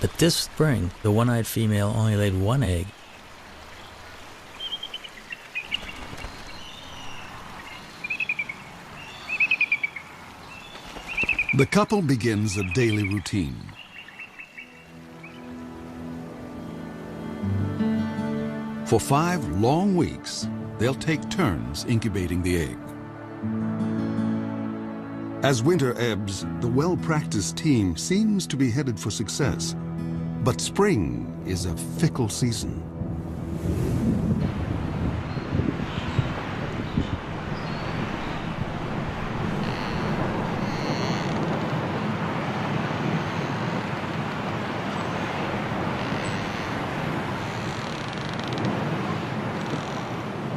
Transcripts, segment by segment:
But this spring, the one-eyed female only laid one egg. The couple begins a daily routine. For 5 long weeks, they'll take turns incubating the egg. As winter ebbs, the well-practiced team seems to be headed for success. But spring is a fickle season.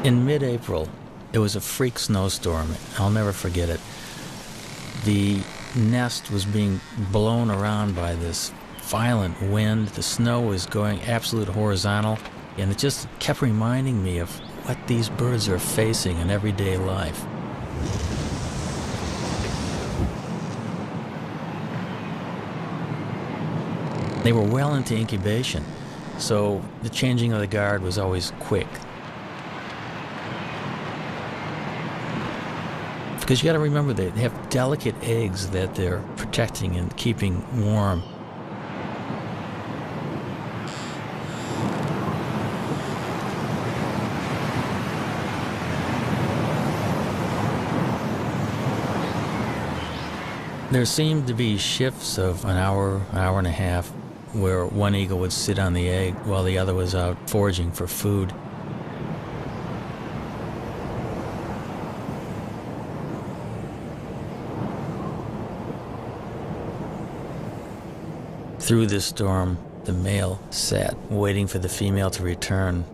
In mid-April, it was a freak snowstorm. I'll never forget it. The nest was being blown around by this violent wind. The snow was going absolute horizontal, and it just kept reminding me of what these birds are facing in everyday life. They were well into incubation, so the changing of the guard was always quick. Because you got to remember, they have delicate eggs that they're protecting and keeping warm. There seemed to be shifts of an hour and a half, where one eagle would sit on the egg while the other was out foraging for food. Through this storm, the male sat, waiting for the female to return.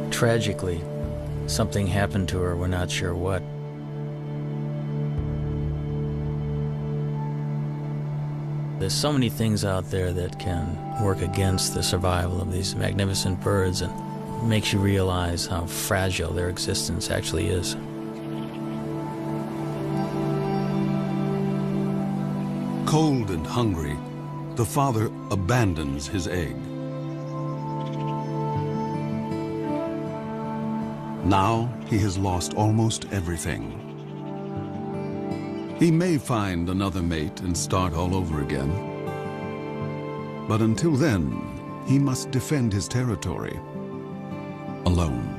Tragically, something happened to her, we're not sure what. There's so many things out there that can work against the survival of these magnificent birds, and makes you realize how fragile their existence actually is. Cold and hungry, the father abandons his egg. Now he has lost almost everything. He may find another mate and start all over again. But until then, he must defend his territory alone.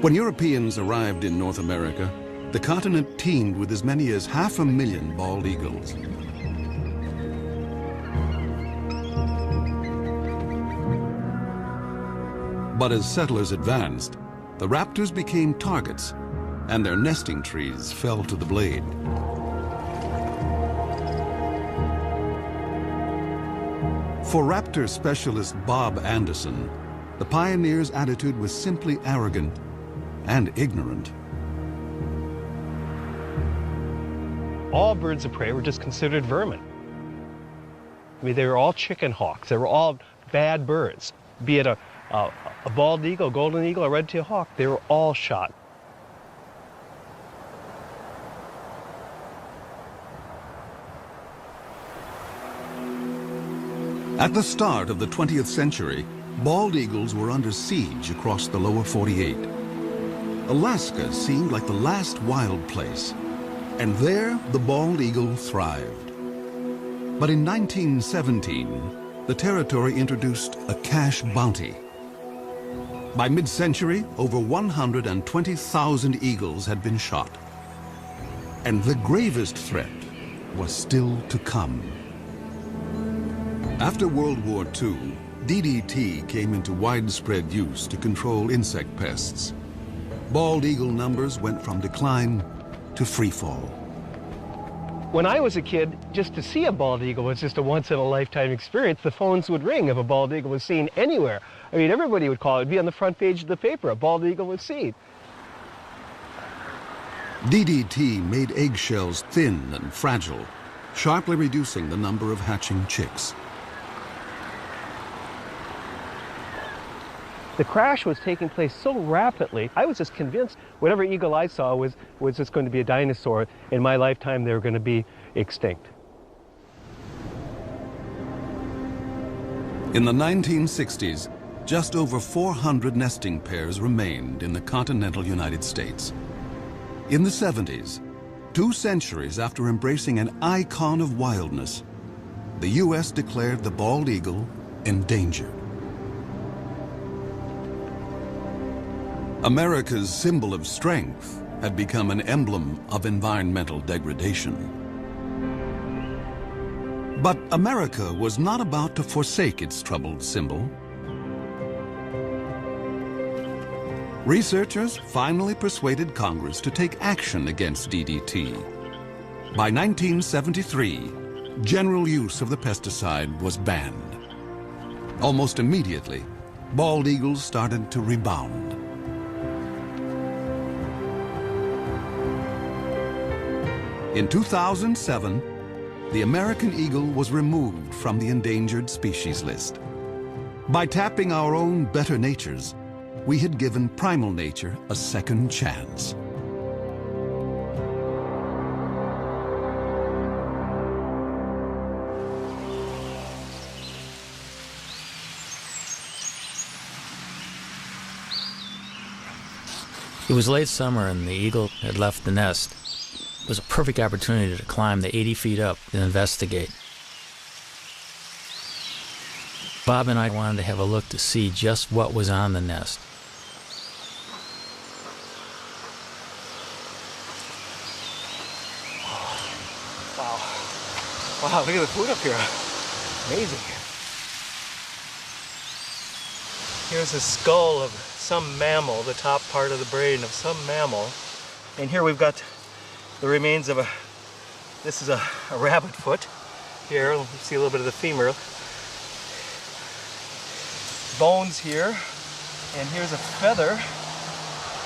When Europeans arrived in North America, the continent teemed with as many as 500,000 bald eagles. But as settlers advanced, the raptors became targets, and their nesting trees fell to the blade. For raptor specialist Bob Anderson, the pioneers' attitude was simply arrogant and ignorant. All birds of prey were just considered vermin. I mean, they were all chicken hawks. They were all bad birds. Be it a bald eagle, golden eagle, or red-tailed hawk, they were all shot. At the start of the 20th century, bald eagles were under siege across the lower 48. Alaska seemed like the last wild place, and there the bald eagle thrived. But in 1917, the territory introduced a cash bounty. By mid-century, over 120,000 eagles had been shot. And the gravest threat was still to come. After World War II, DDT came into widespread use to control insect pests. bald eagle numbers went from decline to free fall. When I was a kid, just to see a bald eagle was just a once-in-a-lifetime experience. The phones would ring if a bald eagle was seen anywhere. I mean, everybody would call it. It'd be on the front page of the paper. A bald eagle was seen. DDT made eggshells thin and fragile, sharply reducing the number of hatching chicks. The crash was taking place so rapidly, I was just convinced whatever eagle I saw was just going to be a dinosaur. In my lifetime, they were going to be extinct. In the 1960s, just over 400 nesting pairs remained in the continental United States. In the 70s, 2 centuries after embracing an icon of wildness, the U.S. declared the bald eagle endangered. America's symbol of strength had become an emblem of environmental degradation. But America was not about to forsake its troubled symbol. Researchers finally persuaded Congress to take action against DDT. By 1973, general use of the pesticide was banned. Almost immediately, bald eagles started to rebound. In 2007, the American eagle was removed from the endangered species list. By tapping our own better natures, we had given primal nature a second chance. It was late summer and the eagle had left the nest. It was a perfect opportunity to climb the 80 feet up and investigate. Bob and I wanted to have a look to see just what was on the nest. Wow, look at the food up here. Amazing. Here's a skull of some mammal, the top part of the brain of some mammal. And here we've got the remains of this is a rabbit foot. Here, you see a little bit of the femur. Bones here. And here's a feather,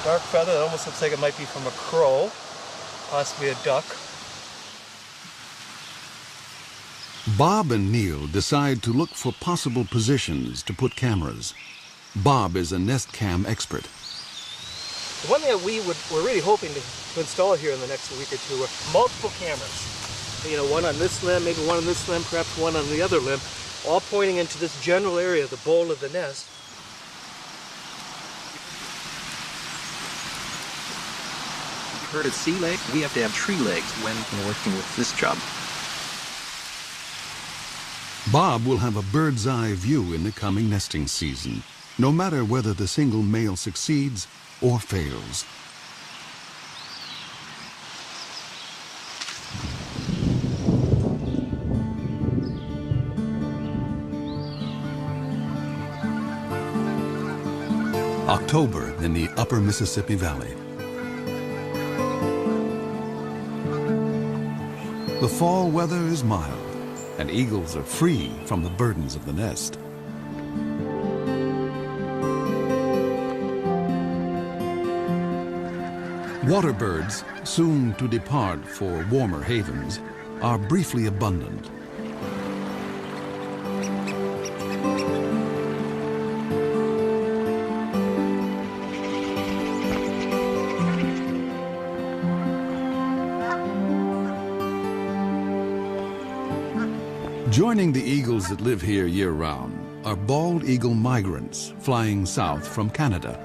dark feather that almost looks like it might be from a crow, possibly a duck. Bob and Neil decide to look for possible positions to put cameras. Bob is a nest cam expert. The one that we're really hoping to install here in the next week or two are multiple cameras. You know, one on this limb, maybe one on this limb, perhaps one on the other limb, all pointing into this general area, the bowl of the nest. You've heard of sea legs? We have to have tree legs when working with this job. Bob will have a bird's eye view in the coming nesting season, no matter whether the single male succeeds or fails. October in the upper Mississippi Valley. The fall weather is mild, and eagles are free from the burdens of the nest. Water birds, soon to depart for warmer havens, are briefly abundant. Joining the eagles that live here year-round are bald eagle migrants flying south from Canada.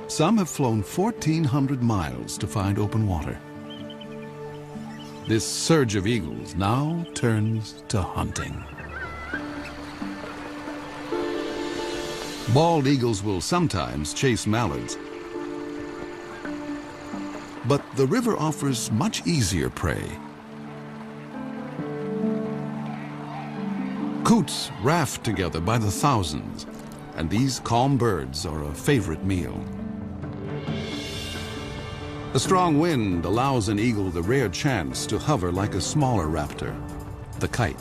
Some have flown 1,400 miles to find open water. This surge of eagles now turns to hunting. Bald eagles will sometimes chase mallards, but the river offers much easier prey. Coots raft together by the thousands, and these calm birds are a favorite meal. A strong wind allows an eagle the rare chance to hover like a smaller raptor, the kite.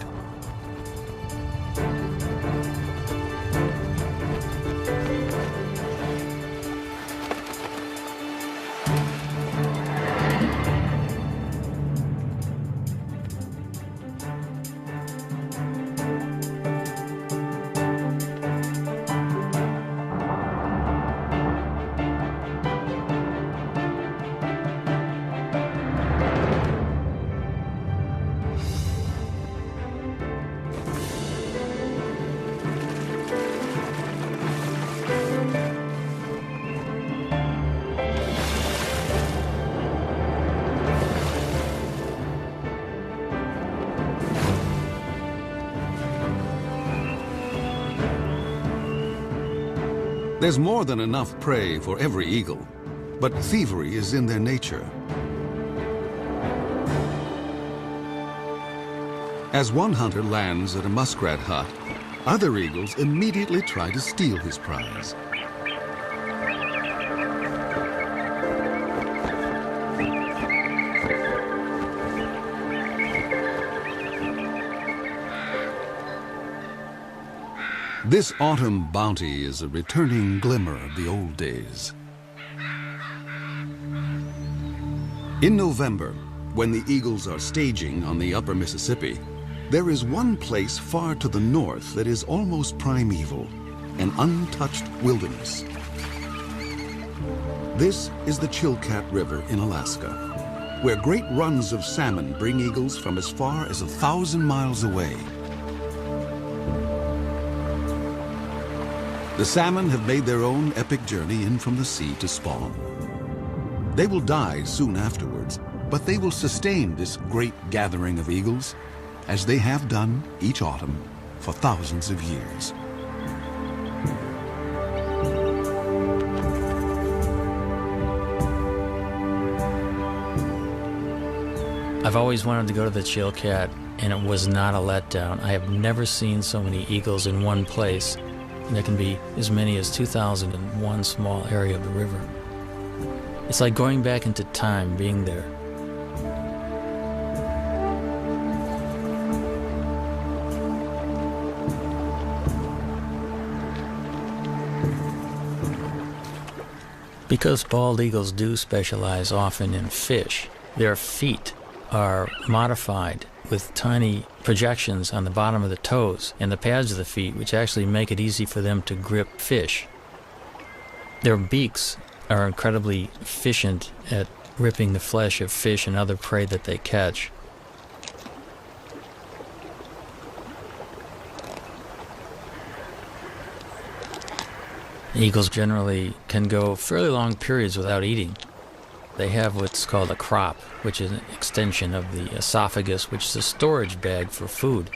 There's more than enough prey for every eagle, but thievery is in their nature. As one hunter lands at a muskrat hut, other eagles immediately try to steal his prize. This autumn bounty is a returning glimmer of the old days. In November, when the eagles are staging on the upper Mississippi, there is one place far to the north that is almost primeval, an untouched wilderness. This is the Chilkat River in Alaska, where great runs of salmon bring eagles from as far as 1,000 miles away. The salmon have made their own epic journey in from the sea to spawn. They will die soon afterwards, but they will sustain this great gathering of eagles, as they have done each autumn for thousands of years. I've always wanted to go to the Chilkat, and it was not a letdown. I have never seen so many eagles in one place. And there can be as many as 2,000 in one small area of the river. It's like going back into time being there. Because bald eagles do specialize often in fish, their feet are modified with tiny projections on the bottom of the toes and the pads of the feet, which actually make it easy for them to grip fish. Their beaks are incredibly efficient at ripping the flesh of fish and other prey that they catch. Eagles generally can go fairly long periods without eating. They have what's called a crop, which is an extension of the esophagus, which is a storage bag for food.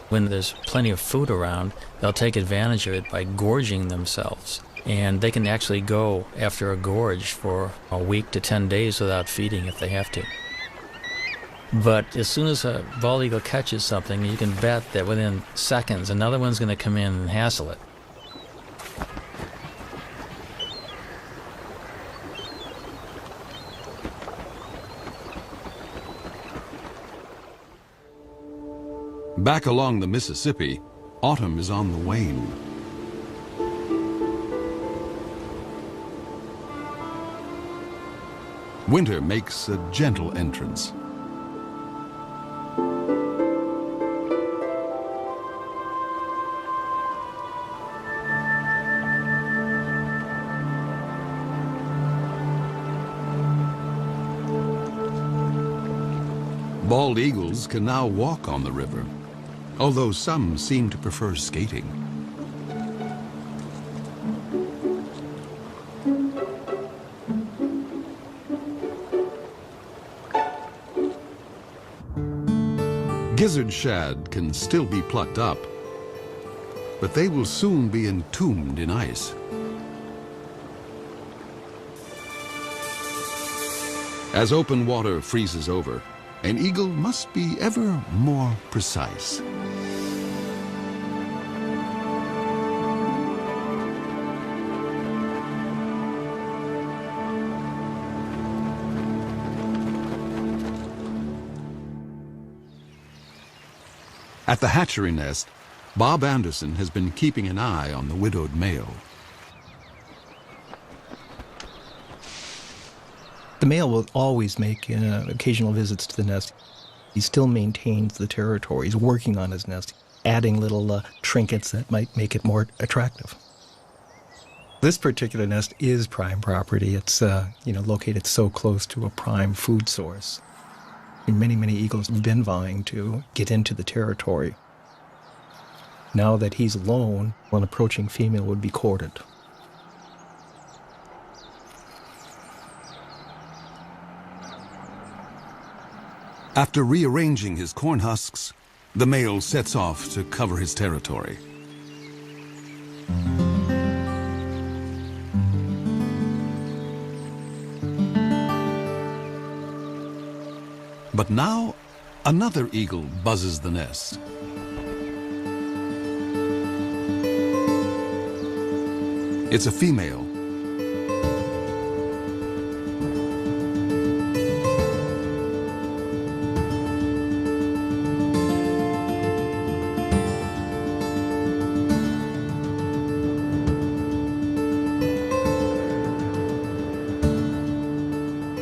When there's plenty of food around, they'll take advantage of it by gorging themselves. And they can actually go after a gorge for a week to 10 days without feeding if they have to. But as soon as a bald eagle catches something, you can bet that within seconds, another one's going to come in and hassle it. Back along the Mississippi, autumn is on the wane. Winter makes a gentle entrance. Bald eagles can now walk on the river, although some seem to prefer skating. Gizzard shad can still be plucked up, but they will soon be entombed in ice. As open water freezes over, an eagle must be ever more precise. At the hatchery nest, Bob Anderson has been keeping an eye on the widowed male. The male will always make occasional visits to the nest. He still maintains the territory. He's working on his nest, adding little trinkets that might make it more attractive. This particular nest is prime property. It's located so close to a prime food source. And many eagles have been vying to get into the territory. Now that he's alone, an approaching female would be courted. After rearranging his corn husks, the male sets off to cover his territory. But now, another eagle buzzes the nest. It's a female.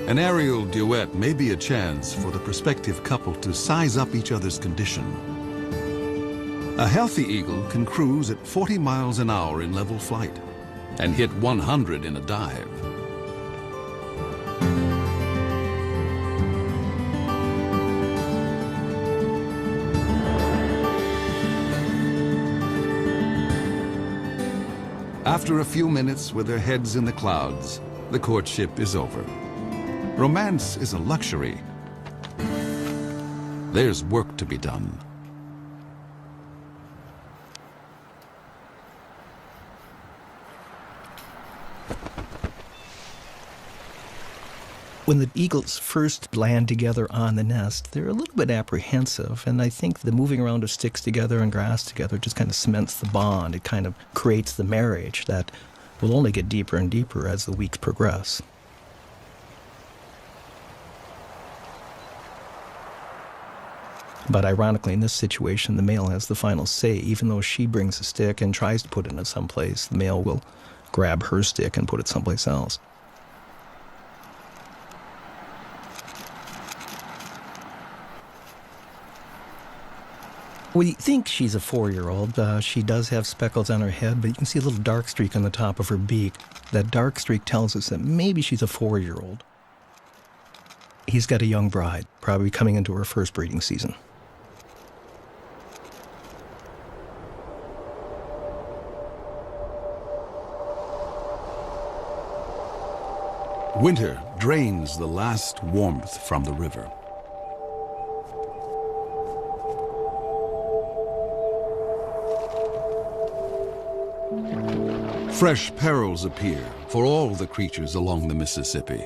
An aerial duet may be a chance for the prospective couple to size up each other's condition. A healthy eagle can cruise at 40 miles an hour in level flight and hit 100 in a dive. After a few minutes with their heads in the clouds, the courtship is over. Romance is a luxury. There's work to be done. When the eagles first land together on the nest, they're a little bit apprehensive, and I think the moving around of sticks together and grass together just kind of cements the bond. It kind of creates the marriage that will only get deeper and deeper as the weeks progress. But ironically, in this situation, the male has the final say. Even though she brings a stick and tries to put it in someplace, the male will grab her stick and put it someplace else. We think she's a 4-year-old. She does have speckles on her head, but you can see a little dark streak on the top of her beak. That dark streak tells us that maybe she's a 4-year-old. He's got a young bride, probably coming into her first breeding season. Winter drains the last warmth from the river. Fresh perils appear for all the creatures along the Mississippi.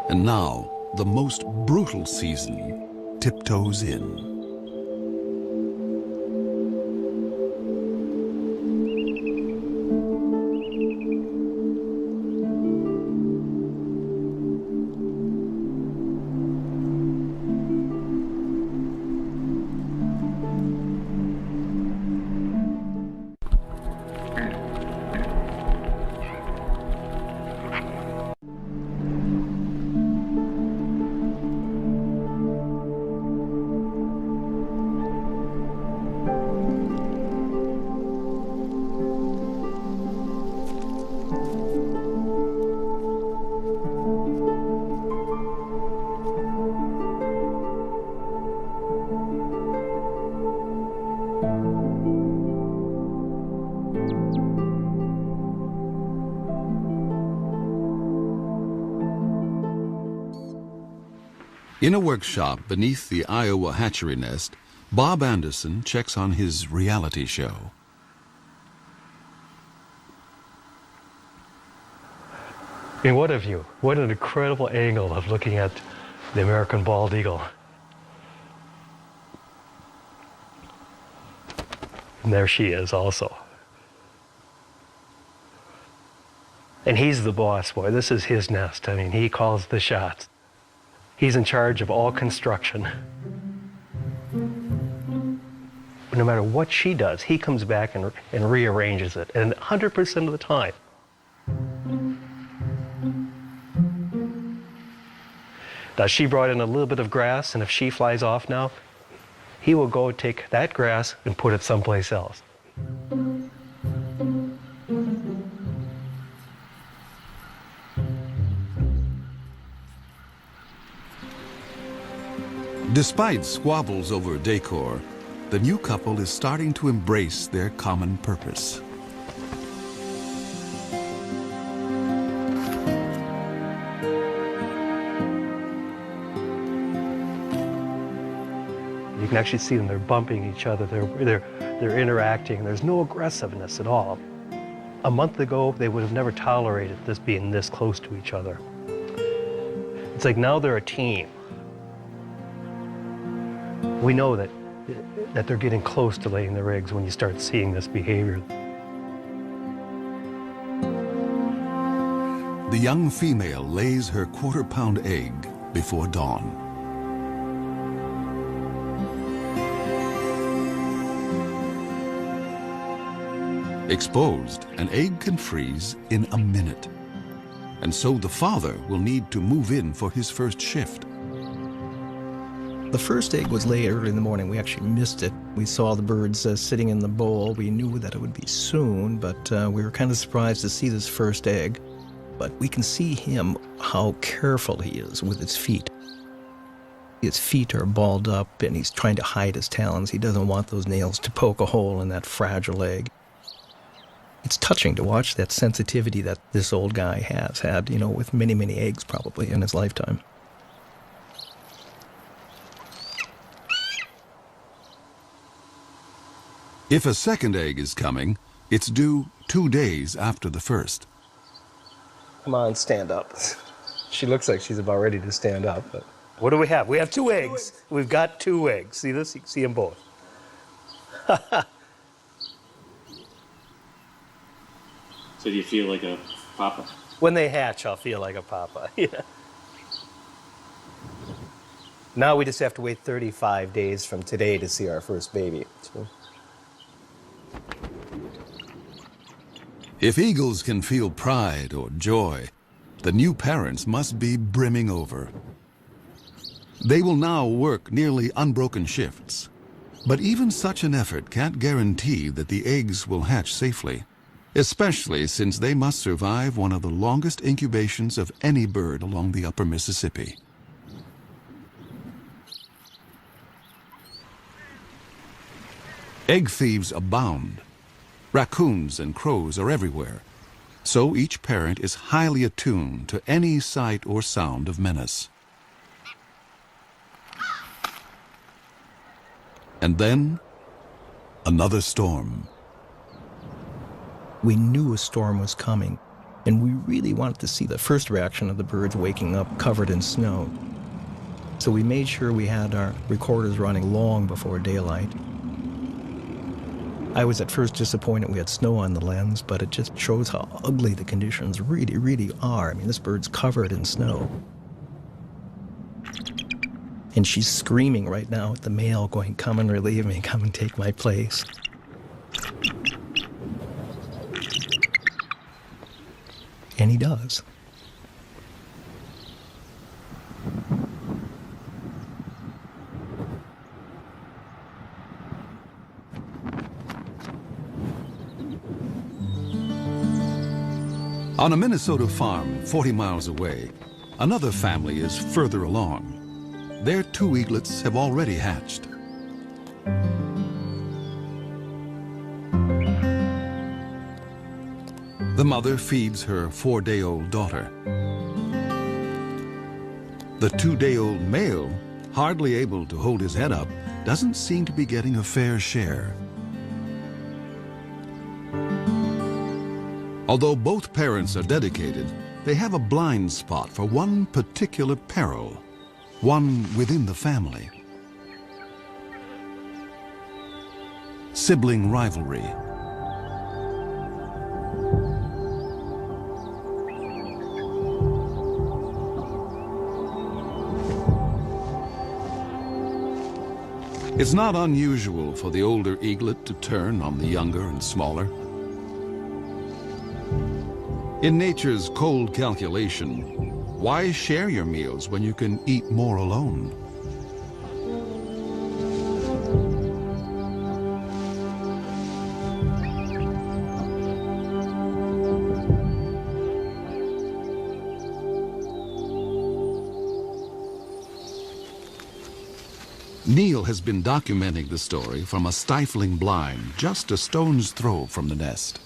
And now, the most brutal season tiptoes in. In a workshop beneath the Iowa hatchery nest, Bob Anderson checks on his reality show. I mean, what a view. What an incredible angle of looking at the American bald eagle. And there she is also. And he's the boss, boy. This is his nest. I mean, he calls the shots. He's in charge of all construction. No matter what she does, he comes back and rearranges it, and 100% of the time. Now, she brought in a little bit of grass, and if she flies off now, he will go take that grass and put it someplace else. Despite squabbles over decor, the new couple is starting to embrace their common purpose. You can actually see them, they're bumping each other, they're interacting, there's no aggressiveness at all. A month ago, they would have never tolerated this being this close to each other. It's like now they're a team. We know that they're getting close to laying their eggs when you start seeing this behavior. The young female lays her quarter-pound egg before dawn. Exposed, an egg can freeze in a minute. And so the father will need to move in for his first shift. The first egg was laid early in the morning. We actually missed it. We saw the birds sitting in the bowl. We knew that it would be soon, but we were kind of surprised to see this first egg. But we can see him, how careful he is with his feet. His feet are balled up, and he's trying to hide his talons. He doesn't want those nails to poke a hole in that fragile egg. It's touching to watch that sensitivity that this old guy has had, you know, with many, many eggs probably in his lifetime. If a second egg is coming, it's due 2 days after the first. Come on, stand up. She looks like she's about ready to stand up. But what do we have? We have 2 eggs. We've got 2 eggs. See this? You can see them both. So do you feel like a papa? When they hatch, I'll feel like a papa. Yeah. Now we just have to wait 35 days from today to see our first baby. So. If eagles can feel pride or joy, the new parents must be brimming over. They will now work nearly unbroken shifts. But even such an effort can't guarantee that the eggs will hatch safely, especially since they must survive one of the longest incubations of any bird along the upper Mississippi. Egg thieves abound. Raccoons and crows are everywhere, so each parent is highly attuned to any sight or sound of menace. And then, another storm. We knew a storm was coming, and we really wanted to see the first reaction of the birds waking up covered in snow. So we made sure we had our recorders running long before daylight. I was at first disappointed we had snow on the lens, but it just shows how ugly the conditions really, really are. I mean, this bird's covered in snow. And she's screaming right now at the male, going, "Come and relieve me, come and take my place." And he does. On a Minnesota farm 40 miles away, another family is further along. Their 2 eaglets have already hatched. The mother feeds her 4-day-old daughter. The 2-day-old male, hardly able to hold his head up, doesn't seem to be getting a fair share. Although both parents are dedicated, they have a blind spot for one particular peril, one within the family. Sibling rivalry. It's not unusual for the older eaglet to turn on the younger and smaller. In nature's cold calculation, why share your meals when you can eat more alone? Neil has been documenting the story from a stifling blind just a stone's throw from the nest.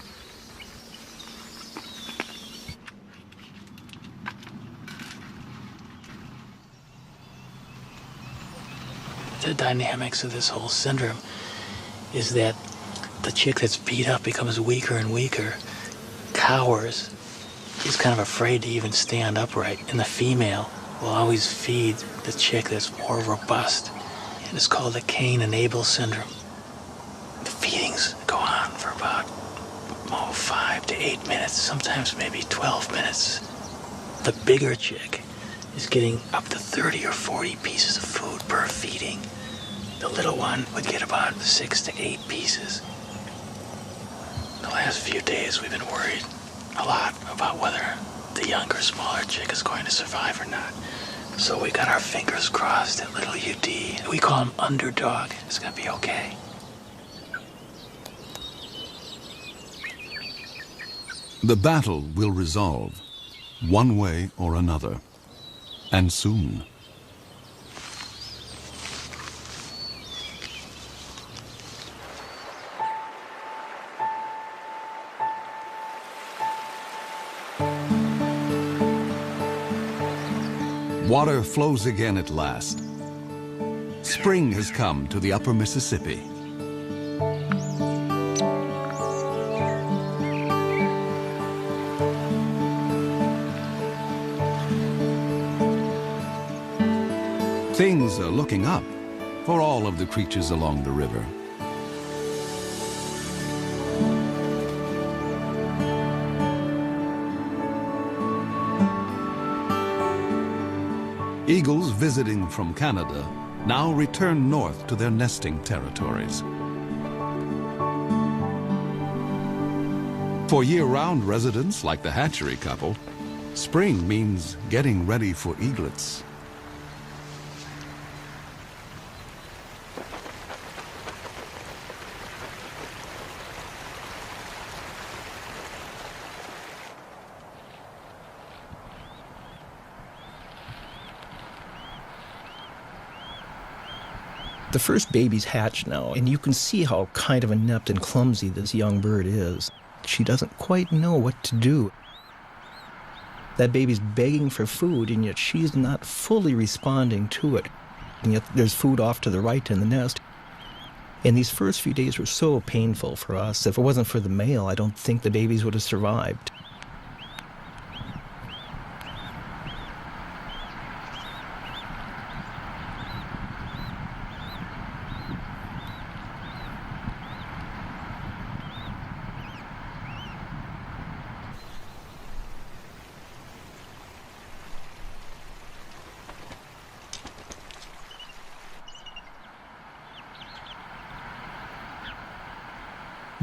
The dynamics of this whole syndrome is that the chick that's beat up becomes weaker and weaker, cowers, is kind of afraid to even stand upright, and the female will always feed the chick that's more robust. And it's called the Cain and Abel syndrome. The feedings go on for about 5 to 8 minutes, sometimes maybe 12 minutes. The bigger chick is getting up to 30 or 40 pieces of food per feeding. The little one would get about 6 to 8 pieces. The last few days we've been worried a lot about whether the younger, smaller chick is going to survive or not. So we got our fingers crossed that little UD, we call him Underdog, is gonna be okay. The battle will resolve, one way or another, and soon. Water flows again at last. Spring has come to the upper Mississippi. Things are looking up for all of the creatures along the river. Eagles visiting from Canada now return north to their nesting territories. For year-round residents like the hatchery couple, spring means getting ready for eaglets. The first baby's hatched now, and you can see how kind of inept and clumsy this young bird is. She doesn't quite know what to do. That baby's begging for food, and yet she's not fully responding to it. And yet there's food off to the right in the nest. And these first few days were so painful for us. If it wasn't for the male, I don't think the babies would have survived.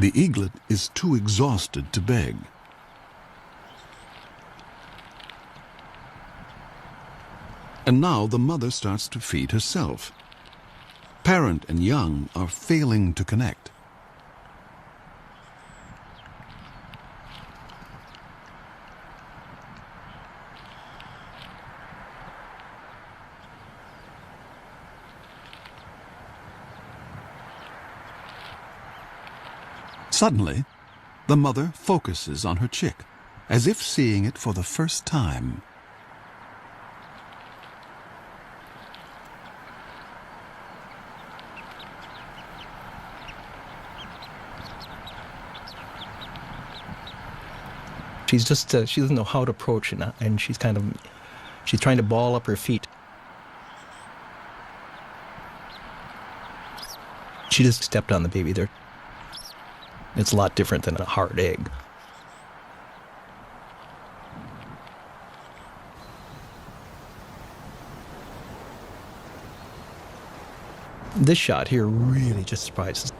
The eaglet is too exhausted to beg. And now the mother starts to feed herself. Parent and young are failing to connect. Suddenly, the mother focuses on her chick, as if seeing it for the first time. She's just, she doesn't know how to approach it, and she's trying to ball up her feet. She just stepped on the baby there. It's a lot different than a hard egg. This shot here really just surprises.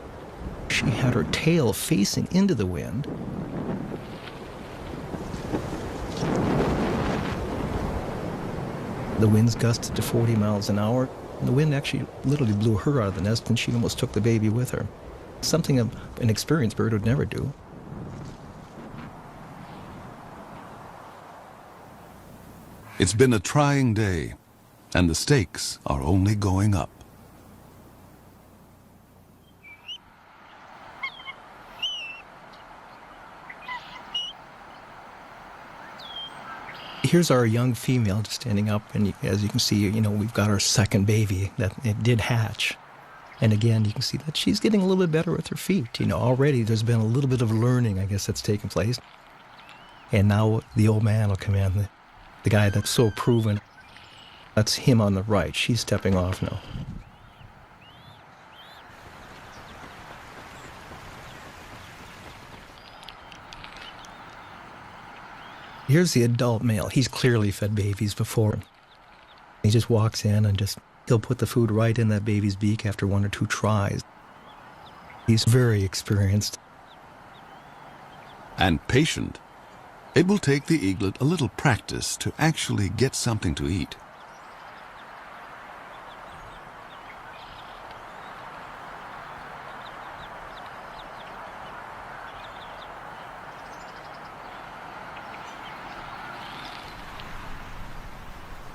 She had her tail facing into the wind. The winds gusted to 40 miles an hour. The wind actually literally blew her out of the nest, and she almost took the baby with her. Something an experienced bird would never do. It's been a trying day, and the stakes are only going up. Here's our young female just standing up, and as you can see, we've got our second baby that it did hatch. And again, you can see that she's getting a little bit better with her feet. Already there's been a little bit of learning, I guess, that's taken place. And now the old man will come in, the guy that's so proven. That's him on the right. She's stepping off now. Here's the adult male. He's clearly fed babies before. He just walks in and he'll put the food right in that baby's beak after 1 or 2 tries. He's very experienced. And patient. It will take the eaglet a little practice to actually get something to eat.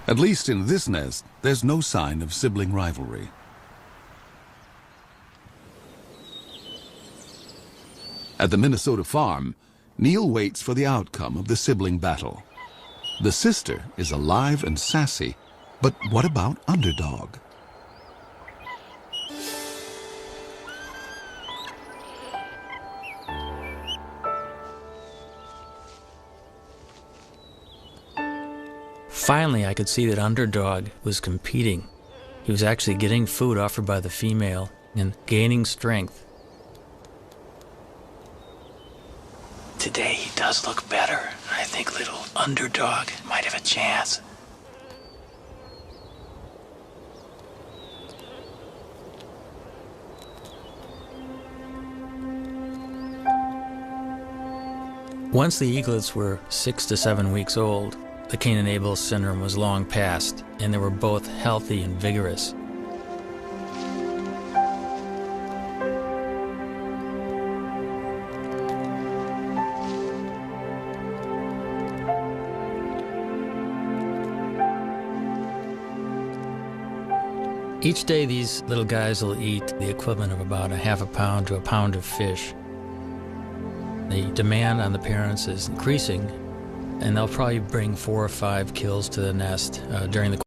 At least in this nest, there's no sign of sibling rivalry. At the Minnesota farm, Neil waits for the outcome of the sibling battle. The sister is alive and sassy, but what about Underdog? Finally, I could see that Underdog was competing. He was actually getting food offered by the female and gaining strength. Today he does look better. I think little Underdog might have a chance. Once the eaglets were 6 to 7 weeks old, the Cain and Abel syndrome was long past, and they were both healthy and vigorous. Each day these little guys will eat the equivalent of about a half a pound to a pound of fish. The demand on the parents is increasing, and they'll probably bring 4 or 5 kills to the nest during the